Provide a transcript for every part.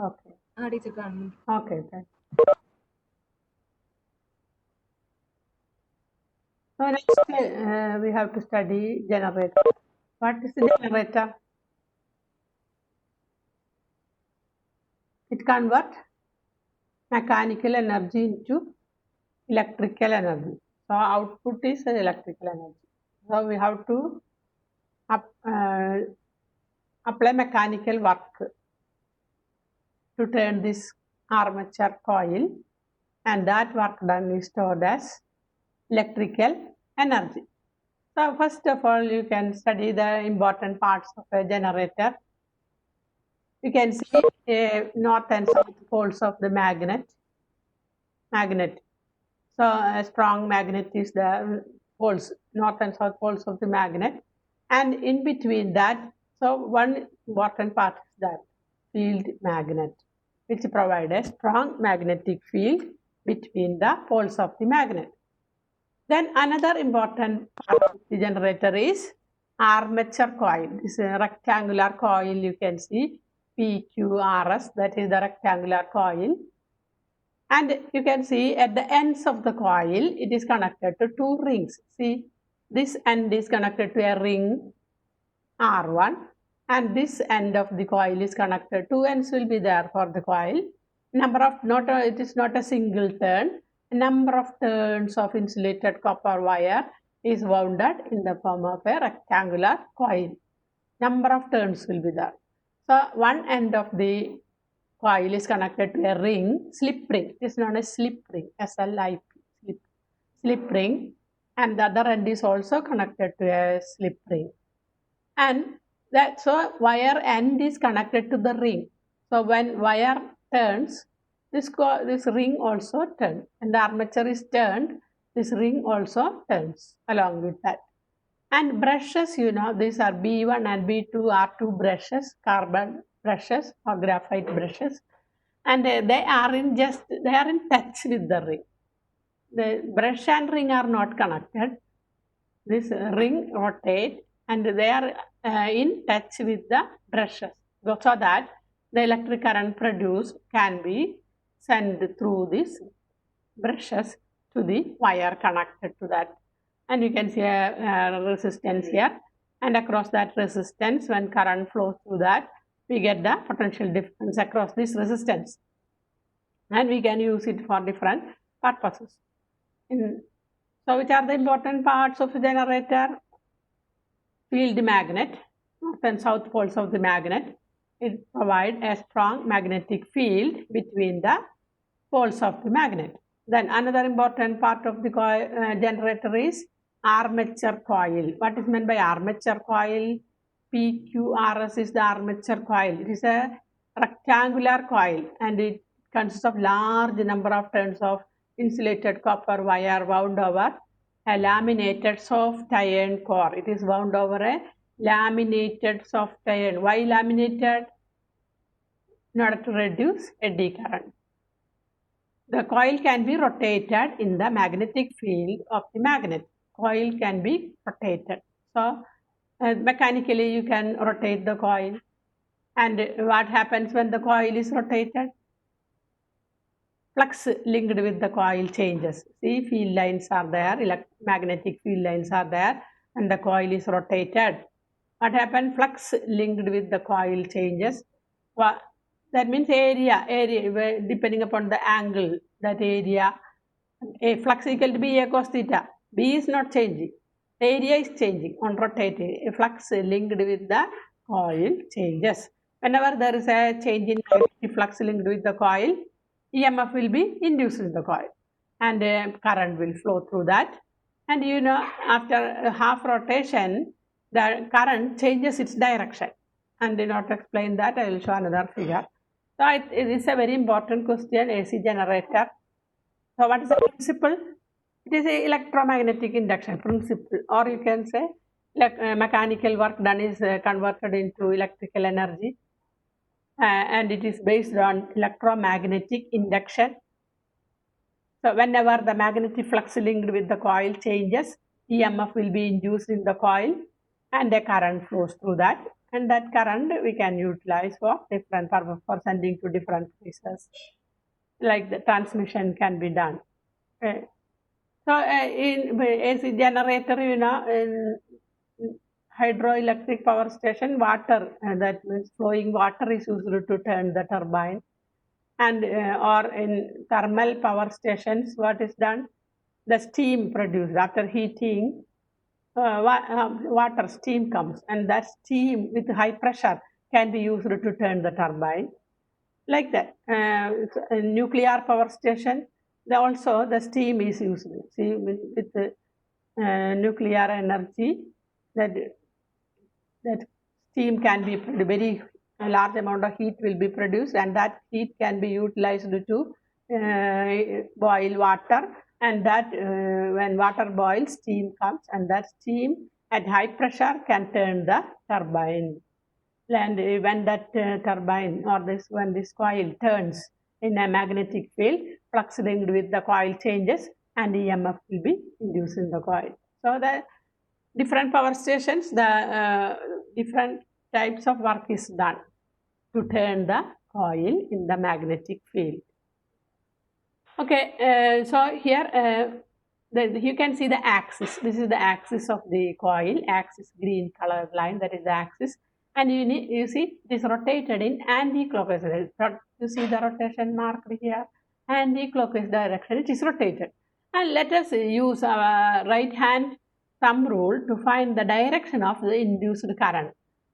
Okay. teacher കാണുന്നു. Okay. Then. So next we have to study generator. What is the generator? It converts mechanical energy into electrical energy. So output is electrical energy. So we have to apply mechanical work to turn this armature coil, and that work done is stored as electrical energy. So first of all, you can study the important parts of a generator. You can see north and south poles of the magnet. So a strong magnet is the poles, north and south poles of the magnet, and in between that, so one important part is that field magnet, which provides a strong magnetic field between the poles of the magnet. Then another important part of the generator is armature coil. This is a rectangular coil, you can see PQRS, that is the rectangular coil. And you can see at the ends of the coil, it is connected to two rings. See, this end is connected to a ring R1, and this end of the coil is connected. Two ends will be there for the coil. It is not a single turn. A number of turns of insulated copper wire is wounded in the form of a rectangular coil. Number of turns will be there. So one end of the coil is connected to a ring, slip ring. It is known as slip ring, SLIP, slip ring, and the other end is also connected to a slip ring. And that so wire end is connected to the ring. So when wire turns, this ring also turns, and the armature is turned. This ring also turns along with that. And brushes, these are B1 and B2 are two brushes, carbon brushes or graphite brushes, and they are in touch with the ring. The brush and ring are not connected. This ring rotates and they are in touch with the brushes, so that the electric current produced can be sent through these brushes to the wire connected to that. And you can see a resistance here, and across that resistance, when current flows through that, we get the potential difference across this resistance, and we can use it for different purposes. So which are the important parts of a generator? Field magnet, north and south poles of the magnet. It provides a strong magnetic field between the poles of the magnet. Then another important part of the generator is armature coil. What is meant by armature coil? PQRS is the armature coil. It is a rectangular coil and it consists of large number of turns of insulated copper wire wound over a laminated soft iron core. It is wound over a laminated soft iron. Why laminated? In order to reduce eddy current. The coil can be rotated in the magnetic field of the magnet. Coil can be rotated. So mechanically you can rotate the coil. And what happens when the coil is rotated? Flux linked with the coil changes. See, field lines are there, electromagnetic field lines are there, and the coil is rotated. What happens? Flux linked with the coil changes. That means area, depending upon the angle, that area, a flux equal to B A cos theta. B is not changing. Area is changing on rotating. A flux linked with the coil changes. Whenever there is a change in magnetic flux linked with the coil, EMF will be induced in the coil and current will flow through that. And after half rotation, the current changes its direction. And in order to explain that, I will show another figure. So it is a very important question, AC generator. So what is the principle? It is a electromagnetic induction principle, or you can say mechanical work done is converted into electrical energy. And it is based on electromagnetic induction. So whenever the magnetic flux linked with the coil changes, EMF will be induced in the coil and a current flows through that, and that current we can utilize for different purpose, for sending to different places, like the transmission can be done. Okay. So in AC generator, in hydroelectric power station, water, that means flowing water is used to turn the turbine. And or in thermal power stations, what is done? The steam produced after heating, water steam comes, and that steam with high pressure can be used to turn the turbine. Like that, in nuclear power station, also the steam is used. See, with nuclear energy, that steam can be very large amount of heat will be produced, and that heat can be utilized to boil water, and that when water boils, steam comes, and that steam at high pressure can turn the turbine. And when that turbine or when this coil turns in a magnetic field, flux linked with the coil changes, and EMF will be induced in the coil. So the different power stations, the different types of work is done to turn the coil in the magnetic field. Okay, so here you can see the axis. This is the axis of the coil, axis green colored line, that is the axis. And you see it is rotated in anti-clockwise direction. You see the rotation marked here, anti-clockwise direction, it is rotated. And let us use our right hand thumb rule to find the direction of the induced current.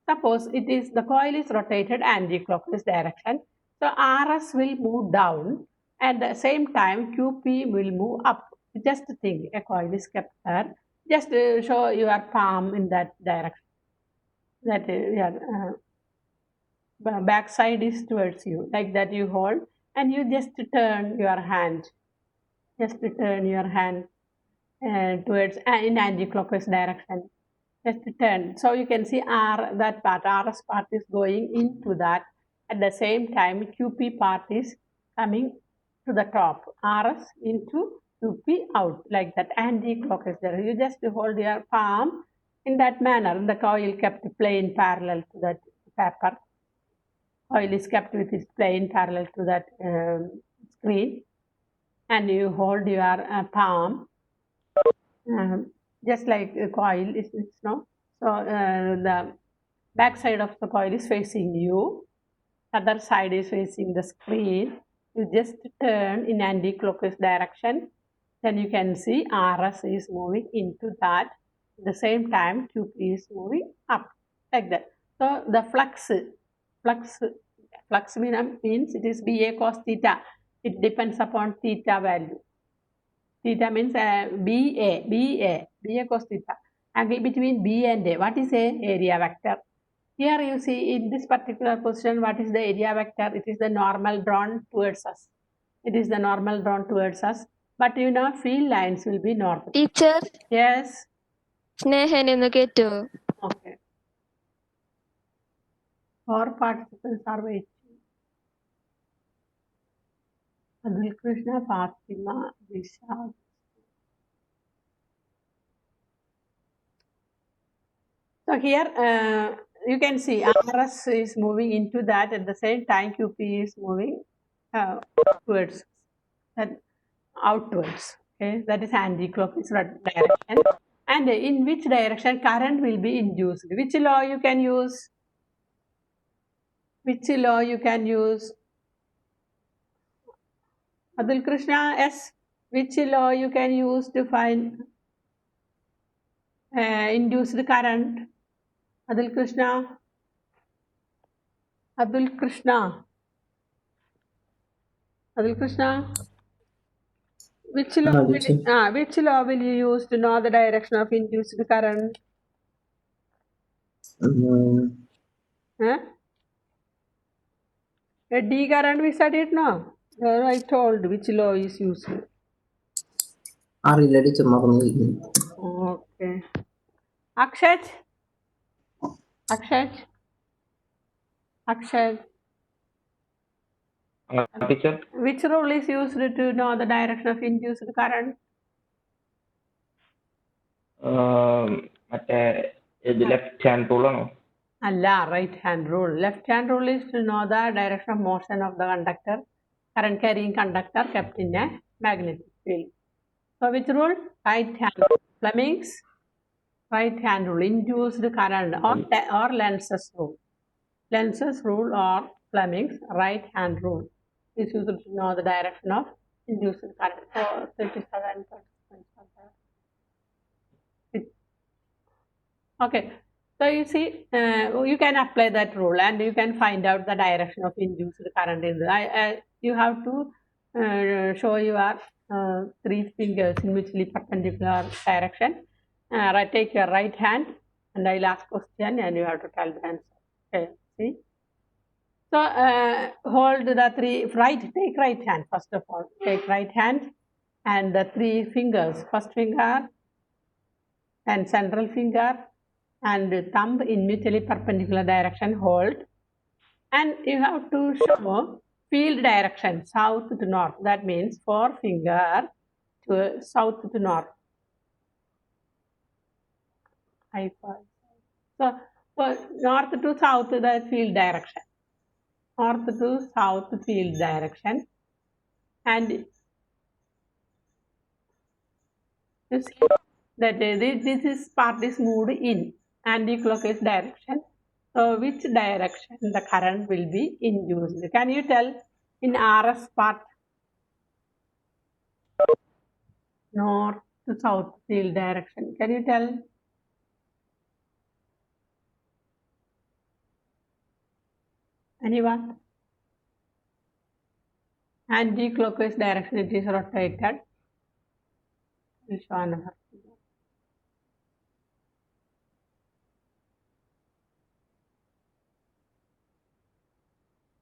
Suppose the coil is rotated anti-clockwise direction, so RS will move down. At the same time, QP will move up. Just think, a coil is kept there. Just show your palm in that direction. That back side is towards you, like that you hold, and you just turn your hand. Just turn your hand towards in anti-clockwise direction. Just turn. So you can see that part, RS part is going into that. At the same time, QP part is coming to the top. RS into QP out, like that, anti-clockwise direction. You just hold your palm in that manner. The coil kept plane parallel to that paper. Coil is kept with its plane parallel to that screen, and you hold your palm just like a coil is, no? So the back side of the coil is facing you, other side is facing the screen. You just turn in anti-clockwise direction, then you can see RS is moving into that. At the same time, QP is moving up, like that. So the flux means it is BA cos theta. It depends upon theta value. Theta means BA cos theta. Angle between B and A. What is A? Area vector. Here you see in this particular position, what is the area vector? It is the normal drawn towards us. It is the normal drawn towards us. But field lines will be north. Teacher? Yes. Okay. 4 participants are waiting. Adil Krishna, Fatima, Vishal. So here you can see RS is moving into that. At the same time, QP is moving towards that, outwards. Okay, that is anti-clockwise direction. And in which direction current will be induced? Which law you can use? Which law you can use? Adil Krishna, yes. Which law you can use to find induced current? Adil Krishna. Adil Krishna. Adil Krishna. Which law will you use to know the direction of induced current? Eddy current we studied, no? I told which law is used. Okay. Akshat? Teacher? Which rule is used to know the direction of induced current? Left hand rule, no? Allah, right hand rule. Left hand rule is to know the direction of motion of the conductor, current carrying conductor kept in a magnetic field. So which rule? Right hand rule. Fleming's right hand rule. Induced current or Lenz's rule. Lenz's rule or Fleming's right hand rule is used to know the direction of induced current. So 37 Okay, so you see, you can apply that rule and you can find out the direction of induced current in the. You have to show your three fingers in mutually perpendicular direction. Take your right hand and I'll ask question and you have to tell the answer. Okay, see. So hold the three take right hand first of all. Take right hand and the three fingers, first finger and central finger and thumb in mutually perpendicular direction hold, and you have to show field direction south to north. That means forefinger to south to north. High five. So north to south the field direction. North to south field direction, and you see that this part is moved in anti-clockwise direction. So which direction the current will be induced? Can you tell in RS part? North to south field direction. Can you tell? Anyone? Anti-clockwise direction it is rotated. We'll show another figure.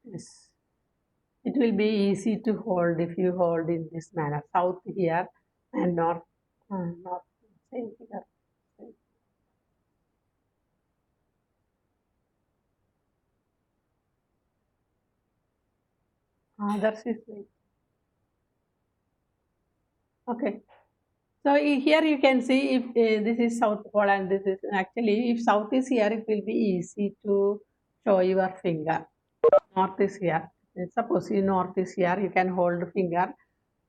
Yes. It will be easy to hold if you hold in this manner. South here and north, same figure. Others is right. Okay. So here you can see if this is south pole and this is actually if south is here, it will be easy to show your finger. North is here. Suppose north is here, you can hold finger,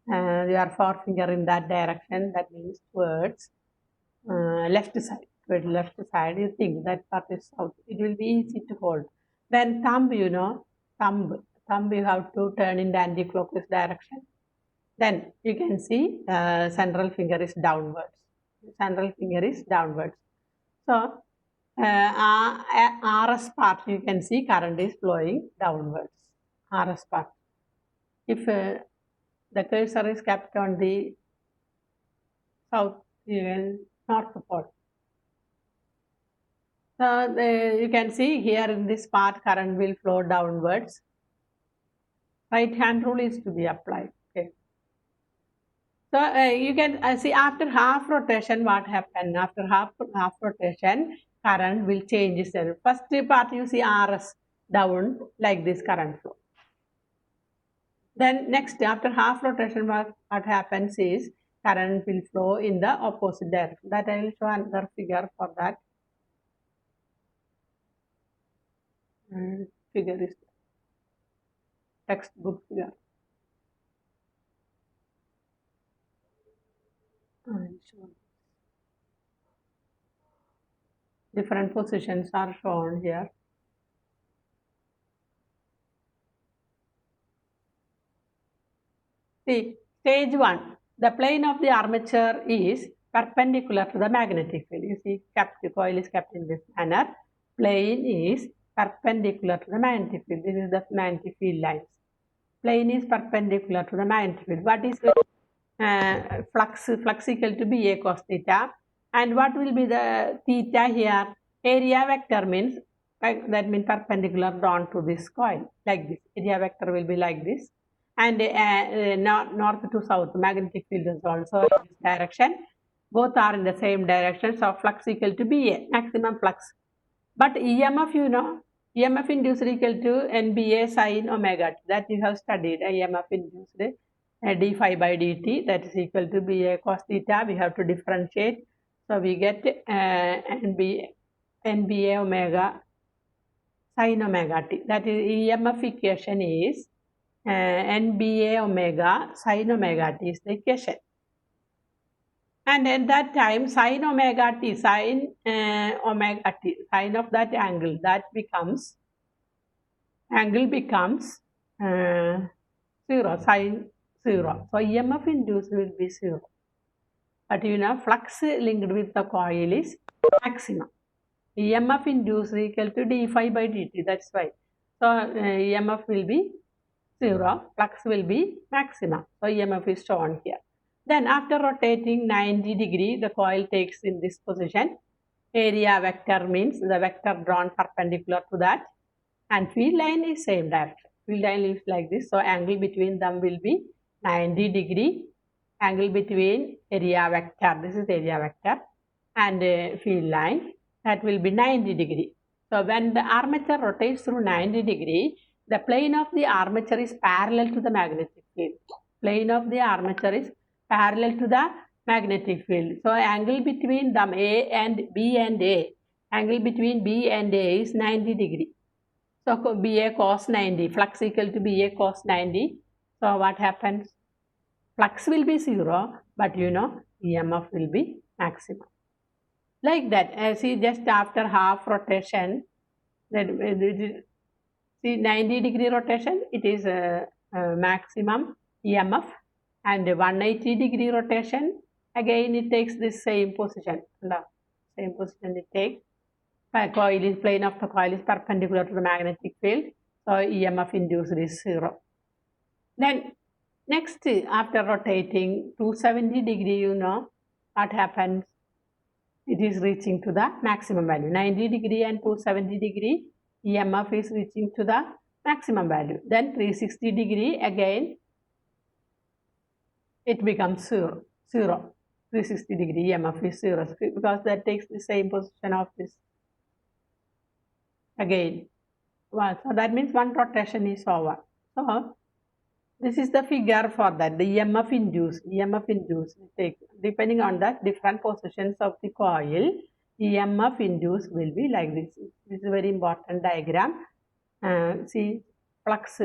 your forefinger in that direction. That means towards left side. Towards left side, you think that part is south. It will be easy to hold. Then thumb, thumb you have to turn in the anti-clockwise direction. Then you can see central finger is downwards. Central finger is downwards. So RS part you can see current is flowing downwards. RS part. If the cursor is kept on the south, north pole. So you can see here in this part current will flow downwards. Right hand rule is to be applied. Okay. So you can see after half rotation what happened. After half rotation current will change itself. First part you see RS down like this current flow. Then next after half rotation what happens is current will flow in the opposite direction. That I will show another figure for that. Figure is textbook figure. Different positions are shown here. See, stage 1, the plane of the armature is perpendicular to the magnetic field. You see, the coil is kept in this manner. Plane is perpendicular to the magnetic field. This is the magnetic field lines. Plane is perpendicular to the magnetic field. What is flux equal to BA cos theta? And what will be the theta here? Area vector means that means perpendicular down to this coil like this. Area vector will be like this. And north to south magnetic field is also in this direction. Both are in the same direction. So flux equal to BA, maximum flux. But EMF, EMF induced equal to NBA sin omega. That you have studied. EMF induced d phi by dt, that is equal to BA cos theta. We have to differentiate. So we get NBA omega sin omega t. That is EMF equation is NBA omega sin omega t is the equation. And at that time, sin omega t, sin omega t, sin of that angle, that becomes, angle becomes 0, sin 0. So EMF induced will be 0. But you know, flux linked with the coil is maximum. EMF induced is equal to d phi by dt. That's why. So EMF will be 0, flux will be maximum. So EMF is shown here. Then after rotating 90 degree, the coil takes in this position. Area vector means the vector drawn perpendicular to that, and field line is same direction. Field line is like this. So angle between them will be 90 degree. Angle between area vector, this is area vector, and field line, that will be 90 degree. So when the armature rotates through 90 degree, the plane of the armature is parallel to the magnetic field. Plane of the armature is parallel to the magnetic field. So angle between them A and B and A, angle between B and A is 90 degree. So BA cos 90, flux equal to BA cos 90. So what happens? Flux will be 0, but you know, EMF will be maximum. Like that, see, just after half rotation, that see 90 degree rotation, it is maximum EMF, and 180 degree rotation, again it takes this same position. Same position it takes. Coil is, plane of the coil is perpendicular to the magnetic field, so EMF induced is 0. Then next, after rotating 270 degree, you know what happens? It is reaching to the maximum value. 90 degree and 270 degree, EMF is reaching to the maximum value. Then 360 degree, again it becomes 0. 360 degree EMF is 0, because that takes the same position of this. Again, well, so that means one rotation is over. So this is the figure for that, the EMF induced. Take, depending on the different positions of the coil, EMF induced will be like this. This is a very important diagram. See, flux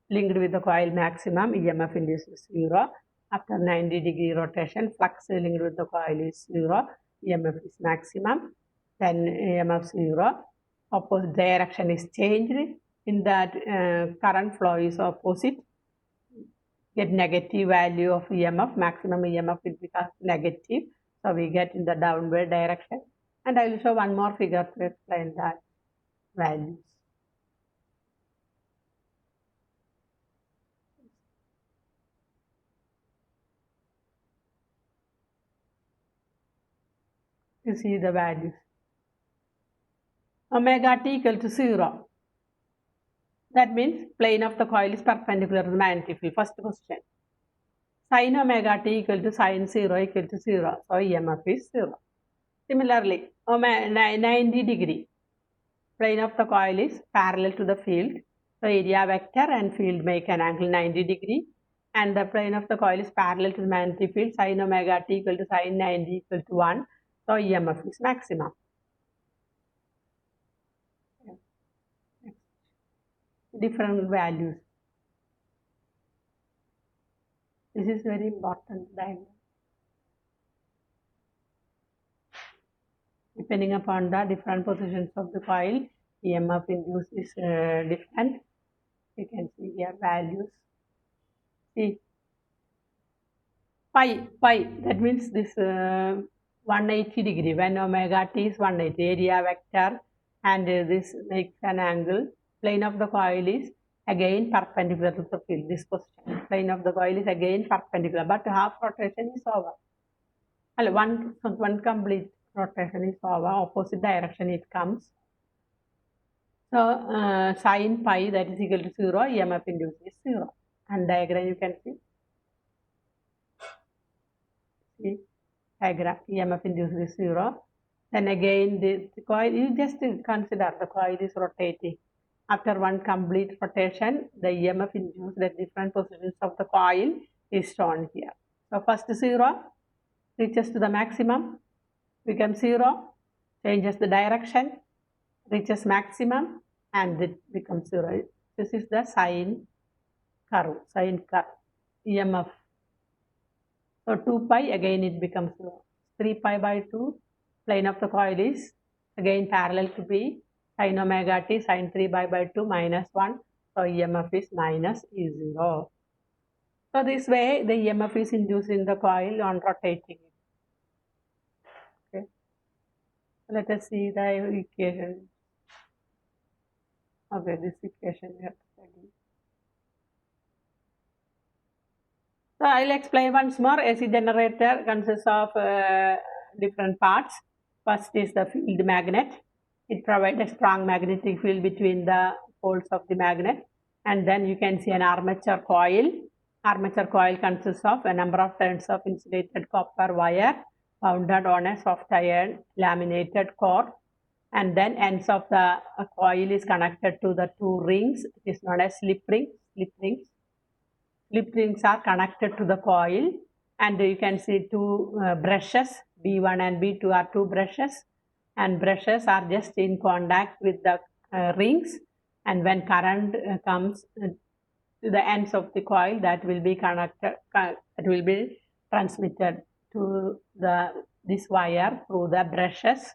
linked with the coil maximum, EMF induced is 0. After 90 degree rotation, flux linked with the coil is 0, EMF is maximum. Then EMF 0. Opposite direction is changed. In that current flow is opposite. Get negative value of EMF, maximum EMF will become negative. So we get in the downward direction. And I will show one more figure to explain that values. You see the values. Omega t equal to 0. That means plane of the coil is perpendicular to the magnetic field. First question. Sin omega t equal to sin 0 equal to 0. So EMF is 0. Similarly, 90 degree. Plane of the coil is parallel to the field. So area vector and field make an angle 90 degree. And the plane of the coil is parallel to the magnetic field. Sin omega t equal to sin 90 equal to 1. So EMF is maximum. Different values. This is very important diagram. Depending upon the different positions of the coil, EMF induced is different. You can see here values. See, pi, that means this 180 degree, when omega t is 180, area vector, and this makes an angle. Plane of the coil is again perpendicular to the field, this position. Plane of the coil is again perpendicular, but half rotation is over. One complete rotation is over, opposite direction it comes. So sin pi, that is equal to 0, EMF induced is 0. And diagram you can see. See, diagram, EMF induced is 0. Then again the coil, you just consider the coil is rotating. After one complete rotation, the EMF induced at different positions of the coil is shown here. So first 0 reaches to the maximum, becomes 0, changes the direction, reaches maximum, and it becomes 0. This is the sine curve, EMF. So 2 pi, again it becomes 0. 3 pi by 2, plane of the coil is again parallel to B, sin omega t, sin 3 pi by 2 minus 1. So EMF is minus E0. So this way the EMF is induced in the coil on rotating it. Okay. Let us see the equation. Okay, this equation we have to study. So I'll explain once more. AC generator consists of different parts. First is the field magnet. It provides a strong magnetic field between the poles of the magnet. And then you can see an armature coil. Armature coil consists of a number of turns of insulated copper wire wound on a soft iron laminated core. And then ends of the coil is connected to the two rings. It is known as slip rings. Slip rings are connected to the coil, and you can see two brushes, B1 and B2 are two brushes, and brushes are just in contact with the rings, and when current comes to the ends of the coil, that will be connected, it will be transmitted to this wire through the brushes,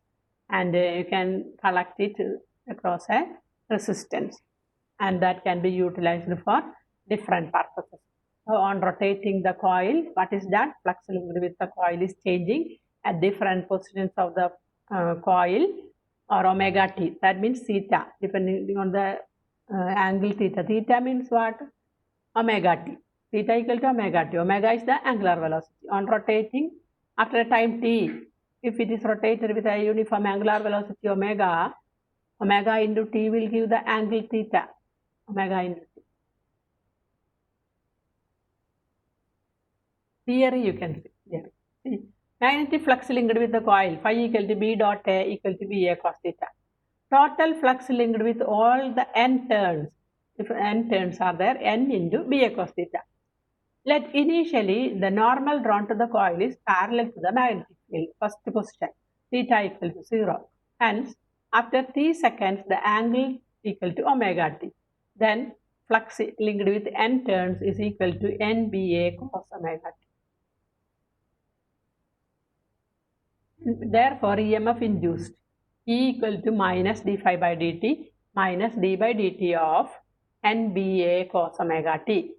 and you can collect it across a resistance, and that can be utilized for different purposes. So on rotating the coil, what is that? Flux linked with the coil is changing at different positions of the coil, or omega t. That means theta, depending on the angle theta. Theta means what? Omega t. Theta equal to omega t. Omega is the angular velocity. On rotating, after a time t, if it is rotated with a uniform angular velocity omega, omega into t will give the angle theta. Omega into t. Theory you can see. Theory. Magnetic flux linked with the coil, phi equal to B dot A equal to BA cos theta. Total flux linked with all the n turns. If n turns are there, n into BA cos theta. Let initially the normal drawn to the coil is parallel to the magnetic field, first position, theta equal to 0. Hence, after t seconds, the angle equal to omega t. Then flux linked with n turns is equal to NBA cos omega t. Therefore, EMF induced E equal to minus d phi by dt minus d by dt of NBA cos omega t.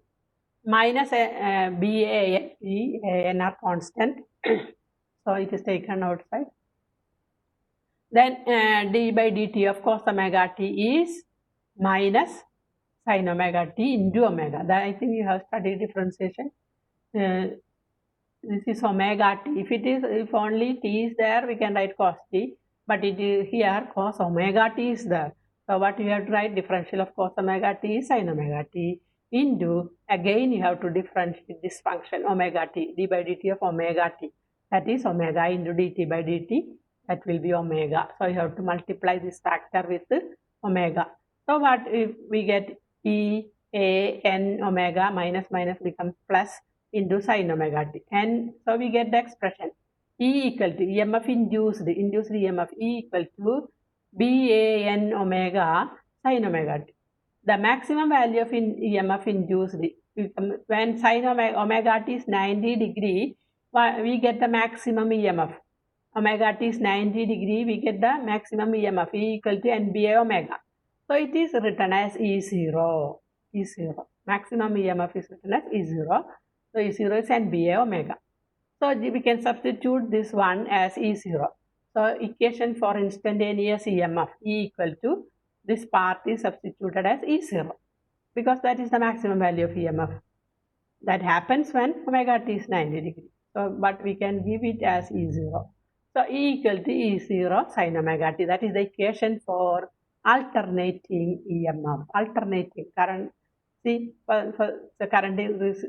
Minus BA and are constant, so it is taken outside. Then d by dt of cos omega t is minus sin omega t into omega. That I think you have studied differentiation. This is omega t. If only t is there, we can write cos t. But it is here cos omega t is there. So what you have to write? Differential of cos omega t is sin omega t into, again you have to differentiate this function omega t, d by dt of omega t. That is omega into dt by dt. That will be omega. So you have to multiply this factor with omega. So what if we get E A N omega minus becomes plus into sin omega t, and so we get the expression E equal to EMF induced EMF E equal to BAN omega sin omega t. The maximum value of EMF induced when sin omega t is 90 degree, we get the maximum EMF. Omega t is 90 degree, we get the maximum EMF E equal to NBA omega. So it is written as E0. Maximum EMF is written as E0. So E0 is NBA omega. So we can substitute this one as E0. So equation for instantaneous EMF E equal to, this part is substituted as E0 because that is the maximum value of EMF. That happens when omega t is 90 degree. So but we can give it as E0. So E equal to E0 sin omega t. That is the equation for alternating EMF. Alternating current. See, for the current is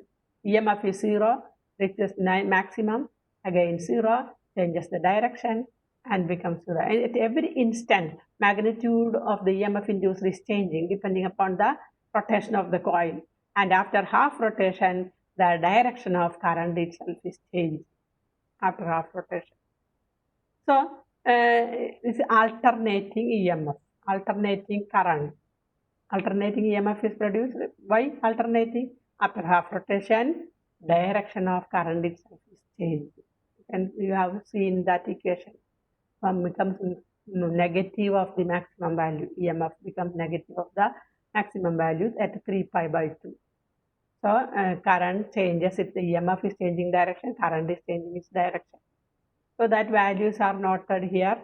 EMF is 0, reaches maximum, again 0, changes the direction and becomes 0. And at every instant, magnitude of the EMF induced is changing depending upon the rotation of the coil. And after half rotation, the direction of current itself is changed after half rotation. So, this is alternating EMF, alternating current. alternating EMF is produced. Why alternating? After half rotation, direction of current itself is changed. And you have seen that equation becomes negative of the maximum value. EMF becomes negative of the maximum values at 3 pi by 2. So current changes if the EMF is changing direction, current is changing its direction. So that values are noted here.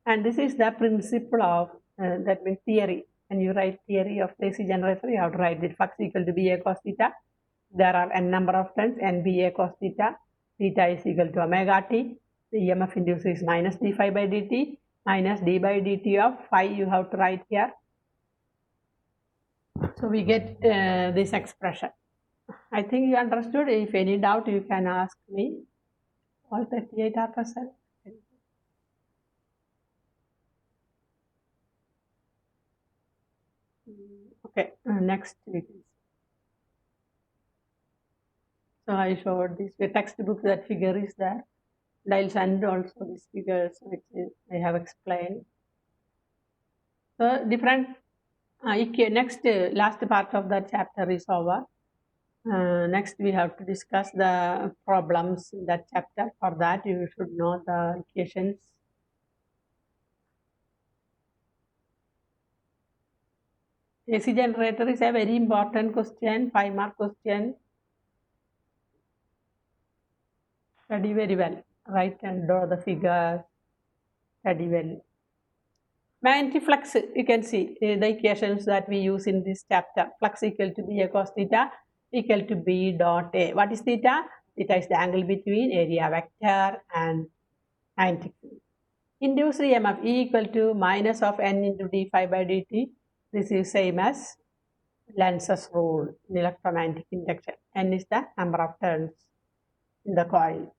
And this is the principle of, that means theory. When you write theory of the AC generator, you have to write the flux equal to BA cos theta. There are n number of turns, NBA cos theta. Theta is equal to omega t. The EMF induced is minus d phi by dt, minus d by dt of phi you have to write here. So we get this expression. I think you understood. If any doubt, you can ask me. All 38 are present. Okay, next we can see. So I showed this textbook, that figure is there. I'll send also these figures which I have explained. So different next last part of the chapter is over. Next we have to discuss the problems in that chapter. For that you should know the equations. AC generator is a very important question, 5-mark question. Study very well. Write and draw the figures. Study well. Magnetic flux, you can see the equations that we use in this chapter. Flux equal to B cos theta equal to B dot A. What is theta? Theta is the angle between area vector and magnetic field. Induced EMF E equal to minus of N into d phi by dt. This is same as Lenz's rule in electromagnetic induction. N is the number of turns in the coil.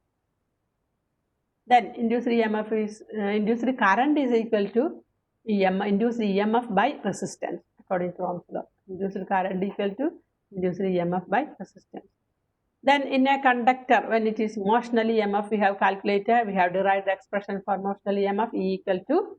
Then induced EMF is induced current is equal to induced EMF by resistance according to Ohm's law. Induced current equal to induced EMF by resistance. Then in a conductor, when it is motional EMF, we have calculated, we have derived the expression for motional EMF E equal to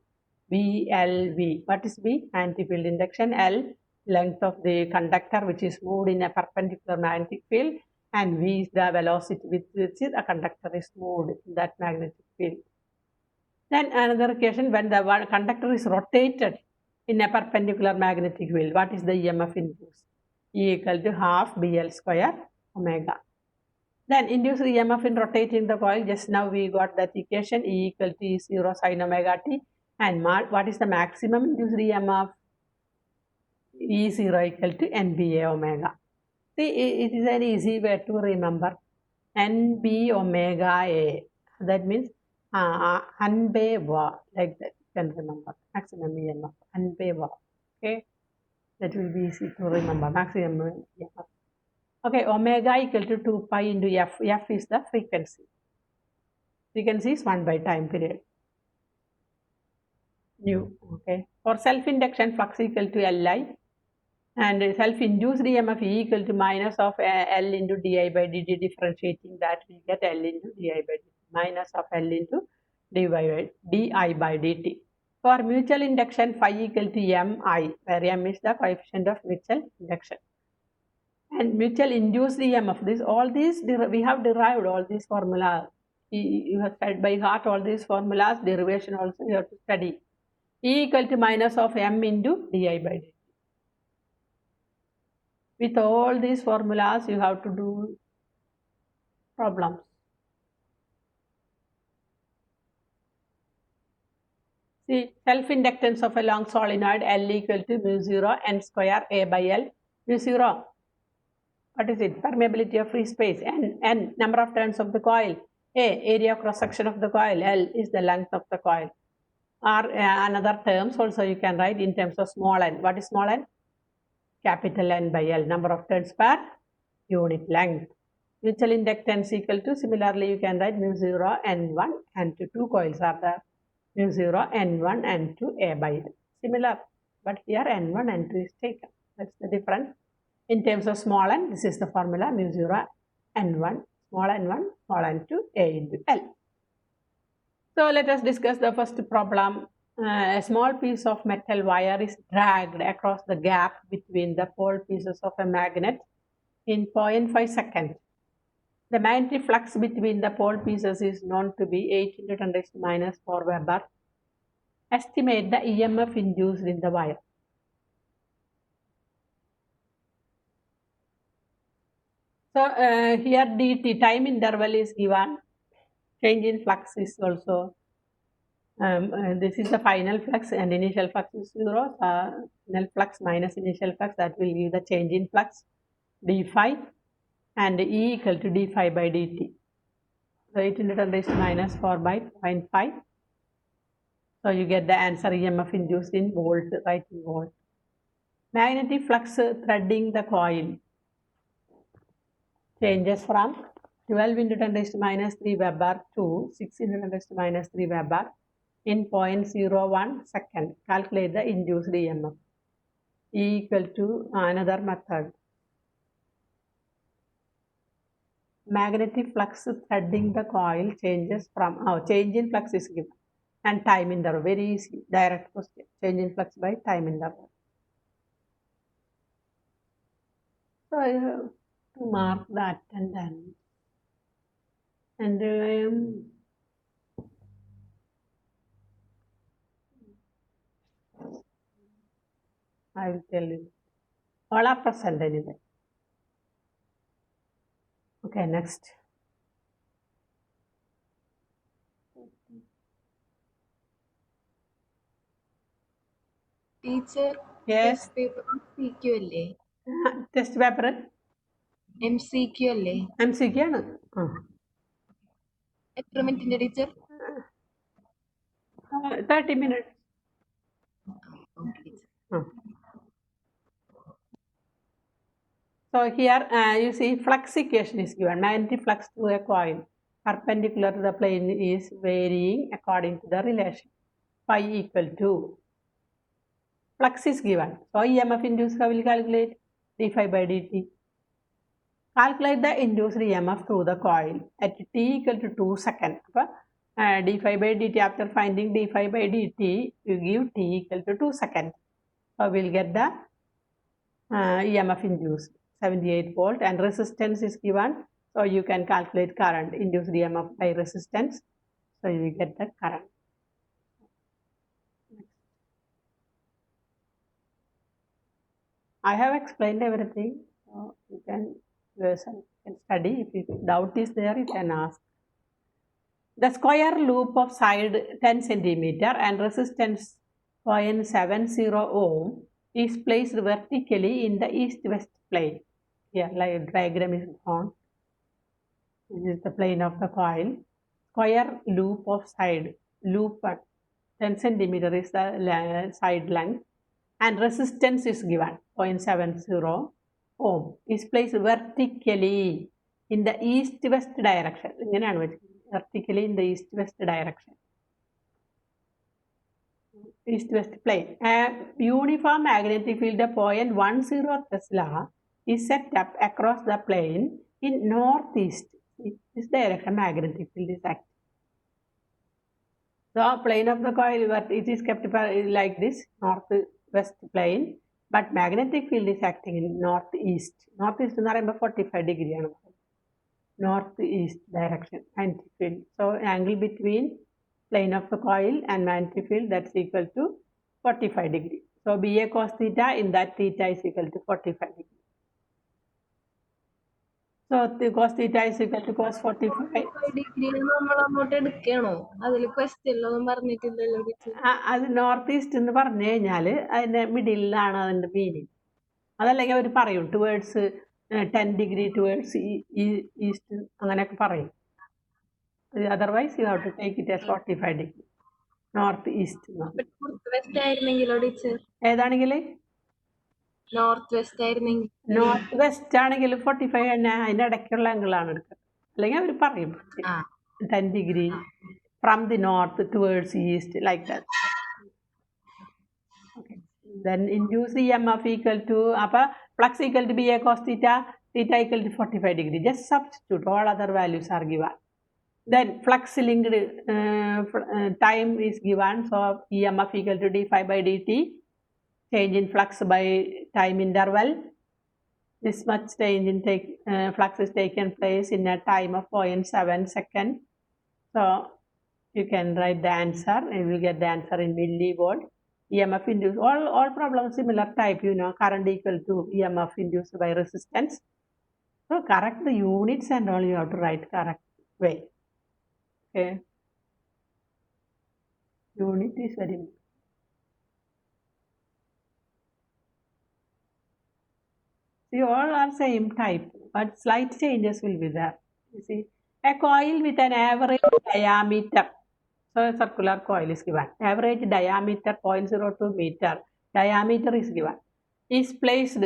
BLV. What is B? Magnetic field induction. L, length of the conductor which is moved in a perpendicular magnetic field, and V is the velocity with which the conductor is moved in that magnetic field. Then another equation, when the conductor is rotated in a perpendicular magnetic field, what is the EMF induced? E equal to half BL square omega. Then induced EMF in rotating the coil, just now we got that equation, E equal to E0 sin omega t. And what is the maximum induced EMF? E0 equal to NBA omega. See, it is an easy way to remember. NB omega A. That means Anbe wa, like that you can remember. Maximum EMF, Anbe wa. Okay, that will be easy to remember. Maximum EMF. Okay, omega equal to 2 pi into F. F is the frequency. Frequency is 1 by time period. Nu. Okay. For self-induction, flux equal to Li, and self-induced EMF E equal to minus of L into di by dt. Differentiating that, we get L into di by dt, minus of L into di by dt. For mutual induction, phi equal to Mi, where M is the coefficient of mutual induction. And mutual induced EMF, we have derived all these formulas. You have studied by heart all these formulas. Derivation also you have to study. E equal to minus of M into di by dt. With all these formulas, you have to do problems. See, self-inductance of a long solenoid, L equal to mu 0 N square A by L. Mu 0, what is it? Permeability of free space. N, number of turns of the coil. A, area cross section of the coil. L is the length of the coil. Or another terms also you can write in terms of small n. What is small n? Capital N by L, number of turns per unit length. Mutual inductance equal to, similarly you can write mu 0 N1 and 2 coils are there. Mu 0 N1 and 2 A by L. Similar, but here N1 and 2 is taken. That's the difference. In terms of small n, this is the formula, mu 0 N1, small n1, small n2, A into L. So let us discuss the first problem. A small piece of metal wire is dragged across the gap between the pole pieces of a magnet in 0.5 seconds. The magnetic flux between the pole pieces is known to be 8 × 10⁻⁴ Weber. Estimate the EMF induced in the wire. So here dt, time interval is given. Change in flux is also, this is the final flux and initial flux is 0. Final flux minus initial flux, that will give the change in flux d phi, and E equal to d phi by dt. So 8 × 10⁻⁴ by 0.5. So you get the answer EMF induced in volt, right in volt. Magnetic flux threading the coil changes from 12 × 10⁻³ Weber to 6 × 10⁻³ Weber in 0.01 second. Calculate the induced EMF. E equal to another method. Magnetic flux threading the coil changes from, change in flux is given, and time interval, very easy, direct question, change in flux by time interval. So I have to mark the attendance, and I will tell you. All are present anyway. Okay, next. Teacher, Yes. test paper MCQ അല്ലേ? Test paper MCQ അല്ലേ? MCQ ആണ്. എത്ര മിനിറ്റിന്റെ teacher? 30 minutes. So here you see flux equation is given. Magnetic flux through a coil perpendicular to the plane is varying according to the relation. Phi equal to flux is given. So EMF induced will calculate d phi by dt. Calculate the induced EMF through the coil at t equal to 2 seconds. D phi by dt, after finding d phi by dt, you give t equal to 2 seconds. So we'll get the EMF induced 78 volt, and resistance is given. So you can calculate current, induced EMF by resistance. So you get the current. I have explained everything. So you can study. If you doubt is there, you can ask. The square loop of side 10 centimeter and resistance 0.70 ohm is placed vertically in the east-west plane. Here, like diagram is drawn. This is the plane of the coil. Square loop of side, loop at 10 centimeter is the side length, and resistance is given 0.70 ohm is placed vertically in the east-west direction. Vertically in the east-west direction. East-west plane. A uniform magnetic field of 0.10 Tesla is set up across the plane in northeast. This direction magnetic field is acting. The plane of the coil, it is kept like this, northwest plane, but magnetic field is acting in northeast. Northeast is 45 degree. Northeast direction magnetic field. So angle between plane of the coil and magnetic field, that's equal to 45 degree. So BA cos theta, in that theta is equal to 45 degree. So the cos theta is equal to cos 45. അത് north east എന്ന് പറഞ്ഞു കഴിഞ്ഞാൽ അതിൻ്റെ മിഡിലാണ് അതിൻ്റെ meaning. അതല്ലെങ്കിൽ അവർ പറയും towards 10 degree towards east അങ്ങനെയൊക്കെ പറയും. Otherwise you have to take it as 45 degree. North east. ഏതാണെങ്കിൽ നോർത്ത് വെസ്റ്റ് ആണെങ്കിൽ 45 തന്നെ അതിൻ്റെ ഇടയ്ക്കുള്ള ആംഗിളാണ് എടുക്കുക. അല്ലെങ്കിൽ അവർ പറയും 10 degree from the north towards east, like that. Okay. Then induce EMF equal to flux equal to BA cos theta, theta equal to 45 degree. Just substitute, all other values are given. Then flux linked time is given. So EMF equal to d phi by dt. Change in flux by time interval. This much change in flux is taken place in a time of 0.7 second. So you can write the answer and you will get the answer in millivolt. EMF induced, all problems similar type, current equal to EMF induced by resistance. So correct the units and all you have to write correct way. Okay. Unit is very important. See, all are same type, but slight changes will be there. You see, a coil with an average diameter. So a circular coil is given. Average diameter 0.02 meter. Diameter is given. Is placed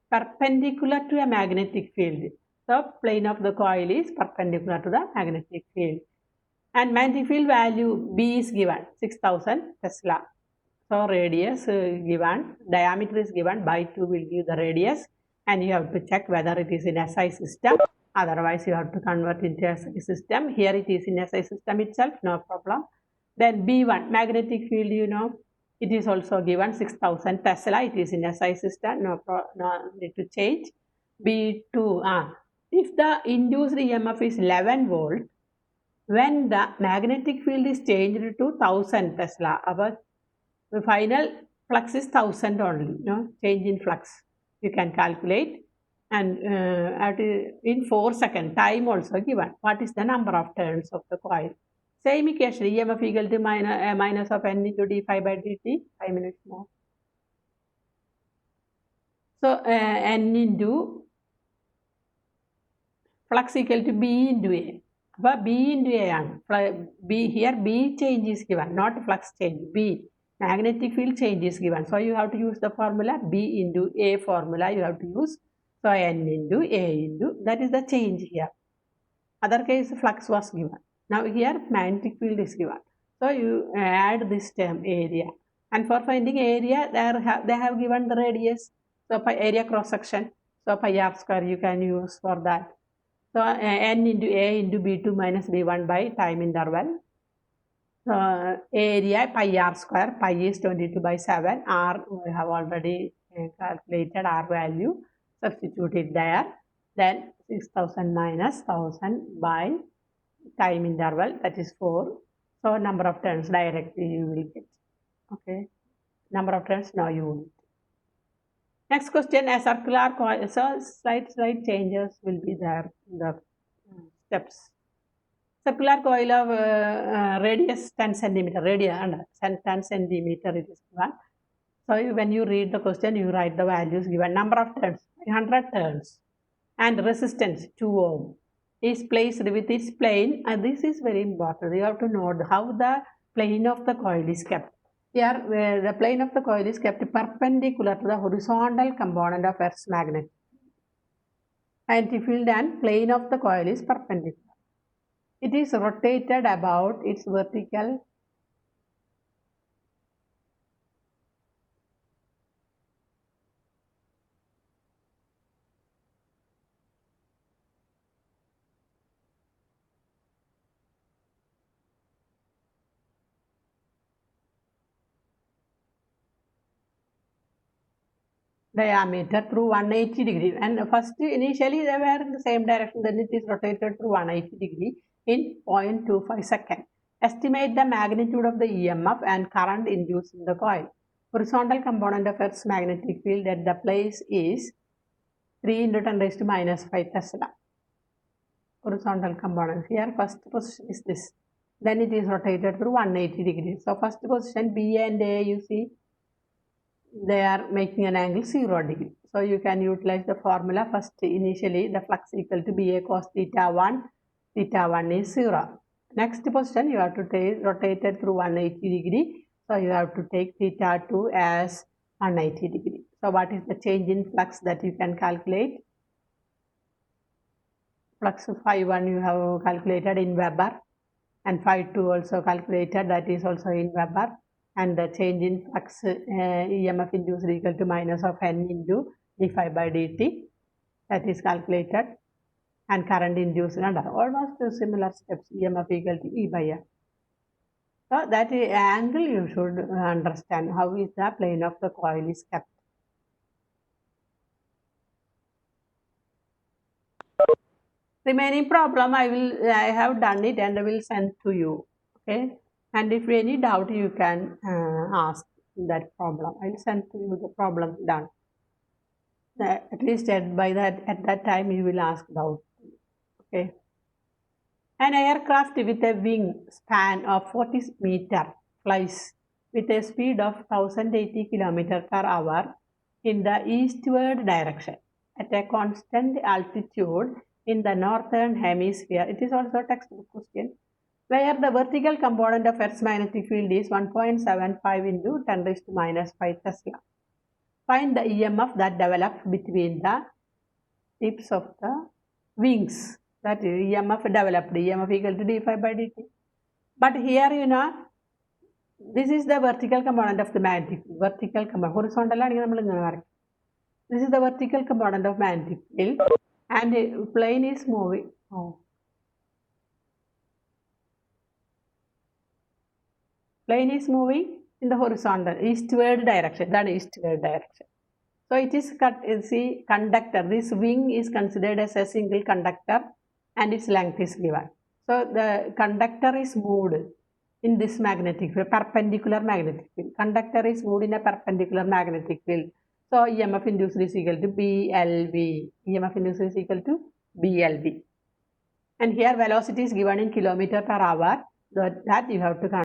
perpendicular to a magnetic field. So plane of the coil is perpendicular to the magnetic field. And magnetic field value B is given 6000 Tesla. So radius given, diameter is given, by 2 will give the radius, and you have to check whether it is in SI system. Otherwise, you have to convert into SI system. Here it is in SI system itself, no problem. Then B1, magnetic field, it is also given 6000 Tesla. It is in SI system, no need to change. B2, if the induced EMF is 11 volt, when the magnetic field is changed to 1000 Tesla, the final flux is 1000 only, change in flux. You can calculate, and in 4 seconds, time also given. What is the number of turns of the coil? Same equation, EMF equal to minus of n into d phi by dt, 5 minutes more. So n into flux equal to B into A. But B into A, B here B change is given, not flux change, B. Magnetic field change is given. So you have to use the formula B into A formula you have to use. So N into A into, that is the change here. Other case flux was given. Now here magnetic field is given. So you add this term area. And for finding area, they have given the radius. So pi area cross section. So pi r square you can use for that. So N into A into B2 minus B1 by time interval. Area pi r square, pi is 22 by 7, r we have already calculated r value, substitute it there, then 6000 minus 1000 by time interval, that is 4. So number of turns directly you will get. Okay, number of turns no unit. Next question, a circular coil. So slight changes will be there in the steps. Circular coil of radius 10 centimeter, radius 10 centimeter it is given. So when you read the question, you write the values given. Number of turns, 100 turns, and resistance 2 ohm is placed with its plane. And this is very important. You have to know how the plane of the coil is kept. Here, where the plane of the coil is kept perpendicular to the horizontal component of Earth's magnet. Magnetic field and plane of the coil is perpendicular. It is rotated about its vertical diameter through 180 degree, and first initially they were in the same direction, then it is rotated through 180 degree in 0.25 second. Estimate the magnitude of the EMF and current induced in the coil. Horizontal component of Earth's magnetic field at the place is 3 into 10 raised to minus 5 Tesla. Horizontal component here, first position is this, then it is rotated through 180 degrees. So first position B and A, you see they are making an angle 0 degree. So you can utilize the formula. First initially the flux equal to BA cos theta 1 is 0. Next position you have to take rotated through 180 degree. So you have to take theta 2 as 180 degree. So what is the change in flux that you can calculate? Flux phi 1 you have calculated in Weber, and phi 2 also calculated, that is also in Weber. And the change in flux EMF induced equal to minus of n into d phi by dt, that is calculated. and current induced under almost similar steps. EMF equal to E by R. So that angle you should understand. How is the plane of the coil is kept. Remaining problem I have done it and I will send to you. Okay, and if any doubt you can ask that problem. I will send to you the problem done. At least at that time you will ask doubt. Okay. An aircraft with a wing span of 40 meters flies with a speed of 1080 km per hour in the eastward direction at a constant altitude in the northern hemisphere. It is also a textbook question where the vertical component of Earth's magnetic field is 1.75 into 10 raised to minus 5 Tesla. Find the EMF that develops between the tips of the wings. That EMF developed, EMF equal to d5 by dt. But here, this is the vertical component of the magnetic field. Vertical component, horizontal. This is the vertical component of magnetic field, and plane is moving. Plane is moving in the horizontal, eastward direction. That is eastward direction. So it is conductor. This wing is considered as a single conductor, and its length is given. So the conductor is moved in this magnetic field, perpendicular magnetic field. Conductor is moved in a perpendicular magnetic field. So EMF induced is equal to BLV. EMF induced is equal to BLV. And here velocity is given in kilometer per hour. So that you have to